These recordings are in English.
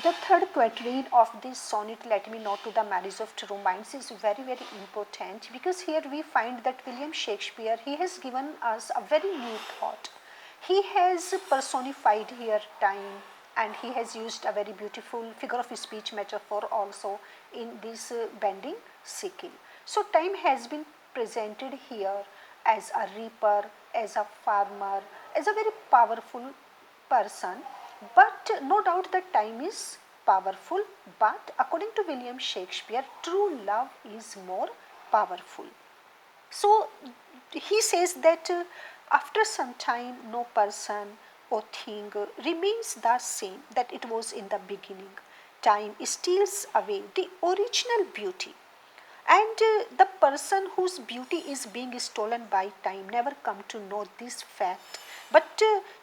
The third quatrain of this sonnet, Let Me Not to the Marriage of True Minds, is very, very important, because here we find that William Shakespeare, he has given us a very new thought. He has personified here time, and he has used a very beautiful figure of speech metaphor also in this bending sickle. So time has been presented here as a reaper, as a farmer, as a very powerful person, but no doubt that time is powerful, but according to William Shakespeare, true love is more powerful. So he says that after some time, no person or thing remains the same that it was in the beginning. Time steals away the original beauty, and the person whose beauty is being stolen by time never come to know this fact. But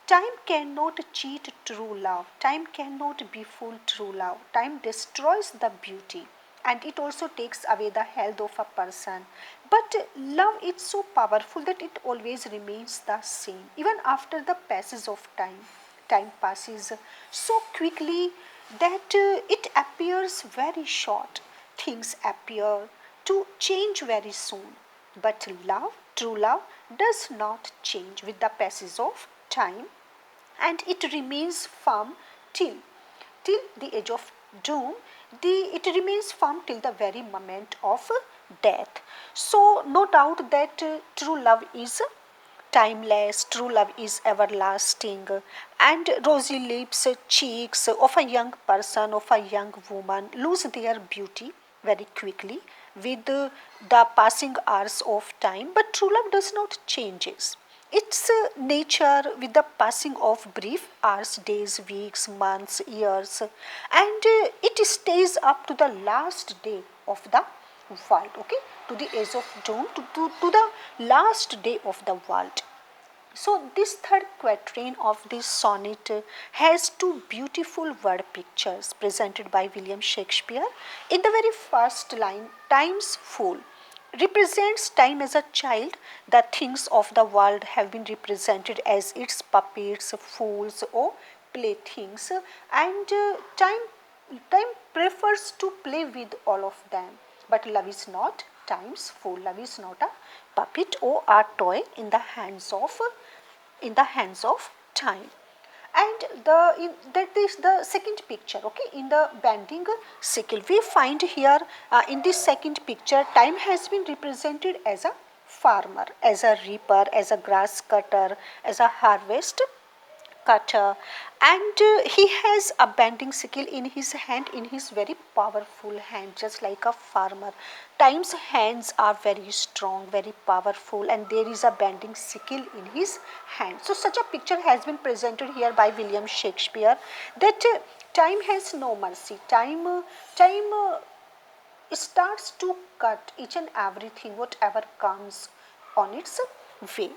time cannot cheat true love. Time cannot befool true love. Time destroys the beauty, and it also takes away the health of a person. But love is so powerful that it always remains the same. Even after the passage of time, time passes so quickly that it appears very short. Things appear to change very soon. But love, true love, does not change with the passage of time, and it remains firm till the age of doom. It remains firm till the very moment of death. So no doubt that true love is timeless, true love is everlasting, and rosy lips, cheeks of a young person, of a young woman lose their beauty very quickly with the passing hours of time, but true love does not changes. Its nature with the passing of brief hours, days, weeks, months, years, and it stays up to the last day of the world, okay, to the age of doom, to the last day of the world. So this third quatrain of this sonnet has two beautiful word pictures presented by William Shakespeare. In the very first line, time's fool represents time as a child. The things of the world have been represented as its puppets, fools, or playthings, and time prefers to play with all of them. But love is not time's fool. Love is not a puppet or a toy in the hands of time. And that is the second picture, okay, in the bending sickle. We find here in this second picture, time has been represented as a farmer, as a reaper, as a grass cutter, as a harvest cutter, and he has a bending sickle in his hand, in his very powerful hand, just like a farmer. Time's hands are very strong, very powerful, and there is a bending sickle in his hand. So such a picture has been presented here by William Shakespeare, that time has no mercy. Time starts to cut each and everything whatever comes on its way.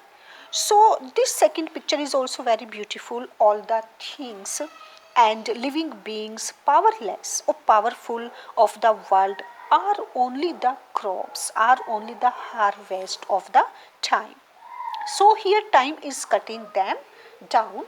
So this second picture is also very beautiful. All the things and living beings, powerless or powerful of the world, are only the crops, are only the harvest of the time. So here time is cutting them down.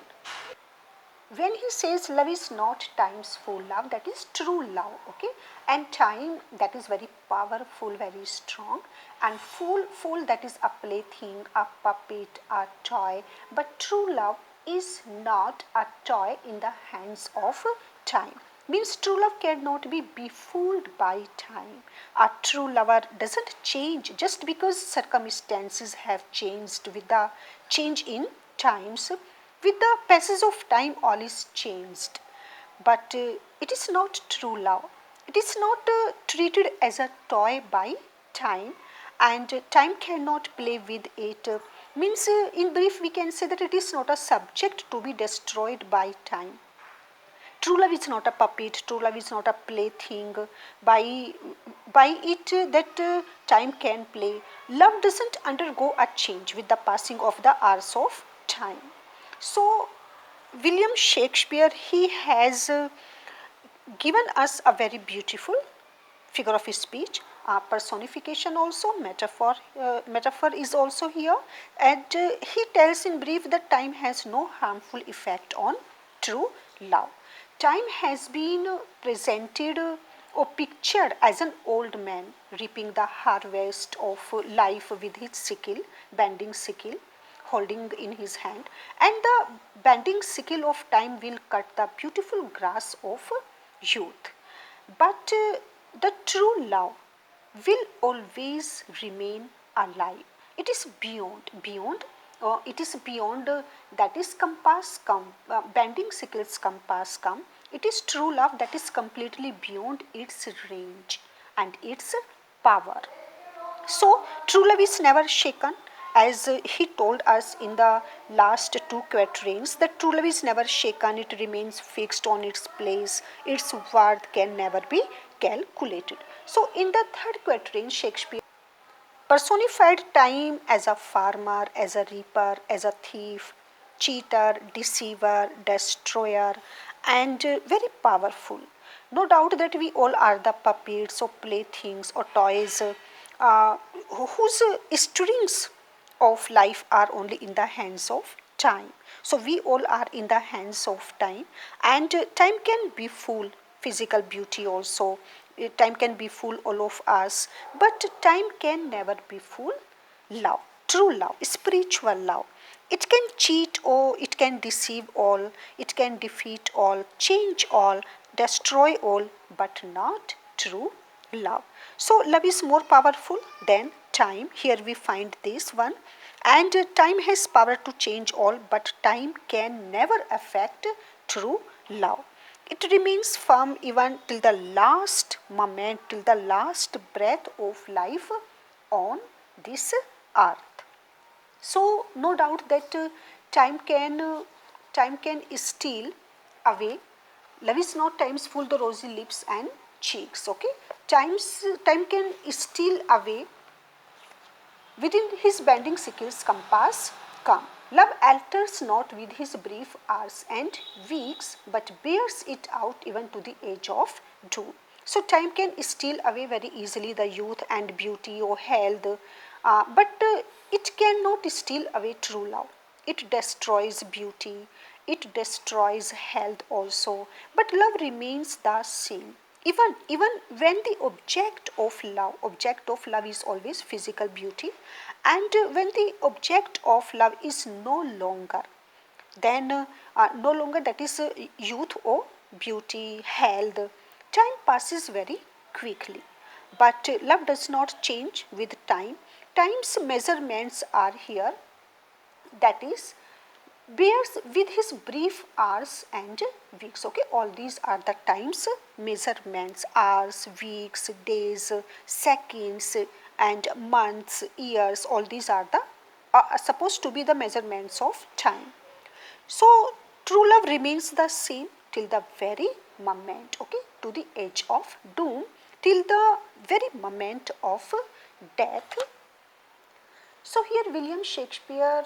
When he says love is not time's full love, that is true love, okay, and time, that is very powerful, very strong, and full, that is a plaything, a puppet, a toy. But true love is not a toy in the hands of time. Means true love cannot be befooled by time. A true lover doesn't change just because circumstances have changed. With the change in times, with the passage of time, all is changed. But it is not true love. It is not treated as a toy by time, and time cannot play with it. Means, in brief, we can say that it is not a subject to be destroyed by time. True love is not a puppet. True love is not a plaything. By it that time can play. Love doesn't undergo a change with the passing of the hours of time. So William Shakespeare, he has given us a very beautiful figure of speech, personification also, metaphor is also here, and he tells in brief that time has no harmful effect on true love. Time has been presented or pictured as an old man reaping the harvest of life with his sickle, bending sickle, holding in his hand, and the bending sickle of time will cut the beautiful grass of youth. But the true love will always remain alive. It is it is beyond that is compass come, bending sickles compass come. It is true love that is completely beyond its range and its power. So, true love is never shaken, as he told us in the last two quatrains, that true love is never shaken, it remains fixed on its place, its worth can never be calculated. So, in the third quatrain, Shakespeare personified time as a farmer, as a reaper, as a thief, cheater, deceiver, destroyer, and very powerful. No doubt that we all are the puppets or playthings or toys uh, whose strings of life are only in the hands of time. So we all are in the hands of time, and time can be full physical beauty also. Time can be full all of us, but time can never be full love, true love, spiritual love. It can cheat or it can deceive all, it can defeat all, change all, destroy all, but not true love. So, love is more powerful than time. Here we find this one. And time has power to change all, but time can never affect true love. It remains firm even till the last moment, till the last breath of life on this earth. So no doubt that time can steal away. Love is not time's full the rosy lips and cheeks. Okay, time can steal away within his bending sickle's compass come. Love alters not with his brief hours and weeks, but bears it out even to the age of doom. So time can steal away very easily the youth and beauty or health, but it cannot steal away true love. It destroys beauty, it destroys health also, but love remains the same. Even when the object of love is always physical beauty, and when the object of love is no longer, then no longer that is youth or beauty, health, time passes very quickly. But love does not change with time. Time's measurements are here, that is bears with his brief hours and weeks. Okay, all these are the times measurements: hours, weeks, days, seconds, and months, years. All these are the supposed to be the measurements of time. So true love remains the same till the very moment, okay, to the edge of doom, till the very moment of death. So here William Shakespeare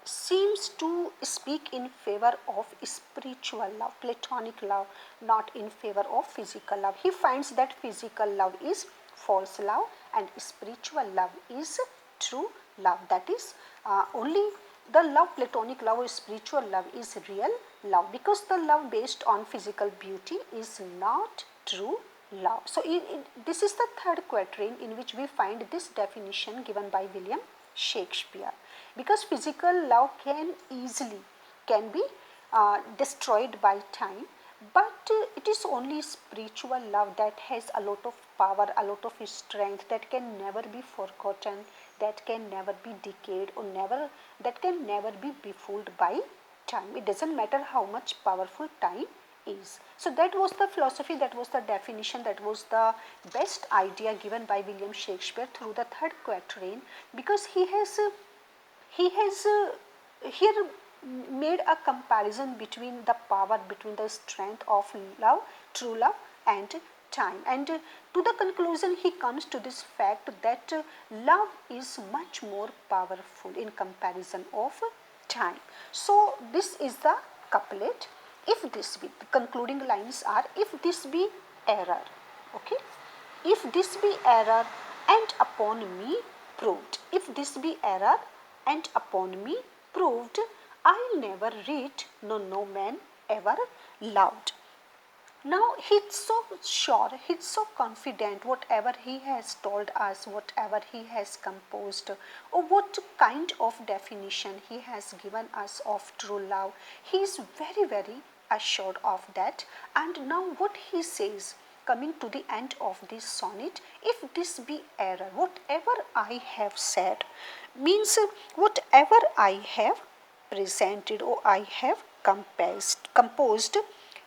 seems to speak in favor of spiritual love, platonic love, not in favor of physical love. He finds that physical love is false love and spiritual love is true love. That is only the love, platonic love or spiritual love is real love, because the love based on physical beauty is not true love. So this is the third quatrain in which we find this definition given by William Shakespeare, because physical love can be destroyed by time, but it is only spiritual love that has a lot of power, a lot of strength, that can never be forgotten, that can never be decayed, or that can never be befooled by time. It doesn't matter how much powerful time is. So that was the philosophy, that was the definition, that was the best idea given by William Shakespeare through the third quatrain, because he has here made a comparison between the power, between the strength of love, true love, and time. And to the conclusion, he comes to this fact that love is much more powerful in comparison of time. So this is the couplet. If this be, the concluding lines are, if this be error, okay, if this be error and upon me proved, if this be error and upon me proved, I'll never read, no man ever loved. Now he's so sure, he's so confident, whatever he has told us, whatever he has composed, or what kind of definition he has given us of true love, he is very, very assured of that. And now what he says, coming to the end of this sonnet, if this be error, whatever I have said, means whatever I have presented or I have composed,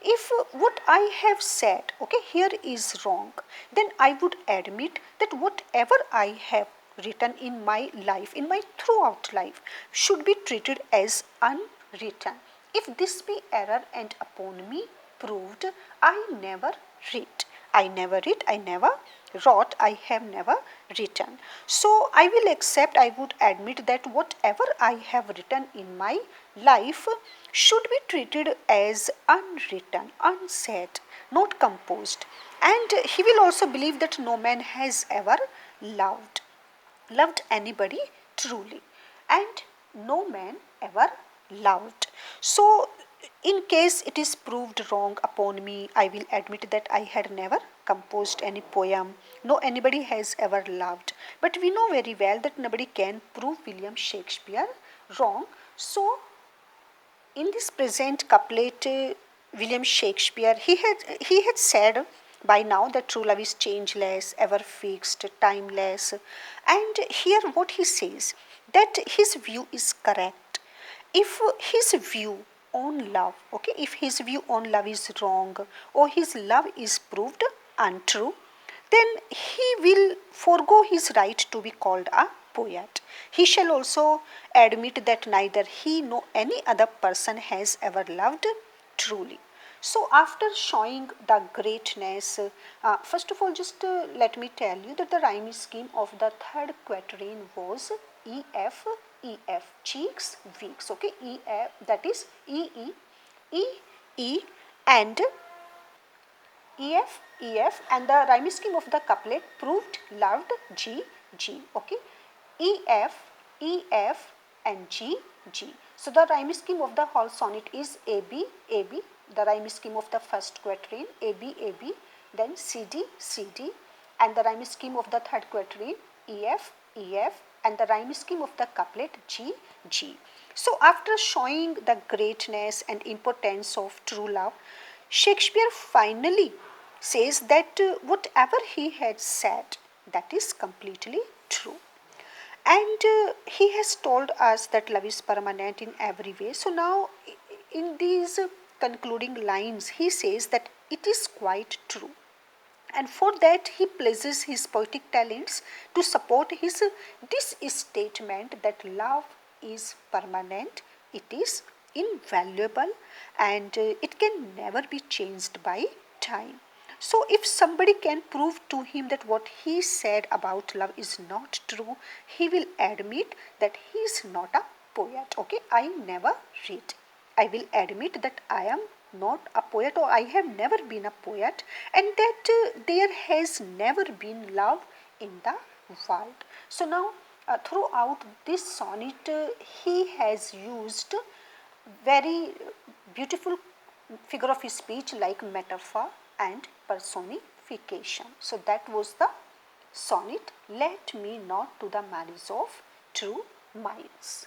if what I have said, okay, here is wrong, then I would admit that whatever I have written in my life, in my throughout life, should be treated as unwritten. If this be error and upon me proved, I never read. I never read, I never wrote, I have never written. So I will accept, I would admit that whatever I have written in my life should be treated as unwritten, unsaid, not composed. And he will also believe that no man has ever loved anybody truly, and no man ever loved. So in case it is proved wrong upon me, I will admit that I had never composed any poem, no anybody has ever loved. But we know very well that nobody can prove William Shakespeare wrong. So in this present couplet, William Shakespeare, he had said by now that true love is changeless, ever fixed, timeless. And here what he says, that his view is correct. If his view on love, okay, if his view on love is wrong, or his love is proved untrue, then he will forego his right to be called a poet. He shall also admit that neither he nor any other person has ever loved truly. So, after showing the greatness, first of all, just let me tell you that the rhyme scheme of the third quatrain was E F E F, cheeks, weeks. Okay, E F, that is E E E E and EF, and the rhyme scheme of the couplet proved loved G G. Okay, EF and G G. So the rhyme scheme of the whole sonnet is AB AB. The rhyme scheme of the first quatrain AB AB, then CD CD, and the rhyme scheme of the third quatrain EF EF, and the rhyme scheme of the couplet G G. So after showing the greatness and importance of true love, Shakespeare finally says that whatever he had said, that is completely true. And he has told us that love is permanent in every way. So now in these concluding lines, he says that it is quite true. And for that he places his poetic talents to support his this statement that love is permanent, it is invaluable, and it can never be changed by time. So if somebody can prove to him that what he said about love is not true, he will admit that he is not a poet. Okay, I never read. I will admit that I am not a poet, or I have never been a poet, and that there has never been love in the world. So now throughout this sonnet, he has used very beautiful figure of speech like metaphor and personification. So that was the sonnet, Let Me Not to the Marriage of True Minds.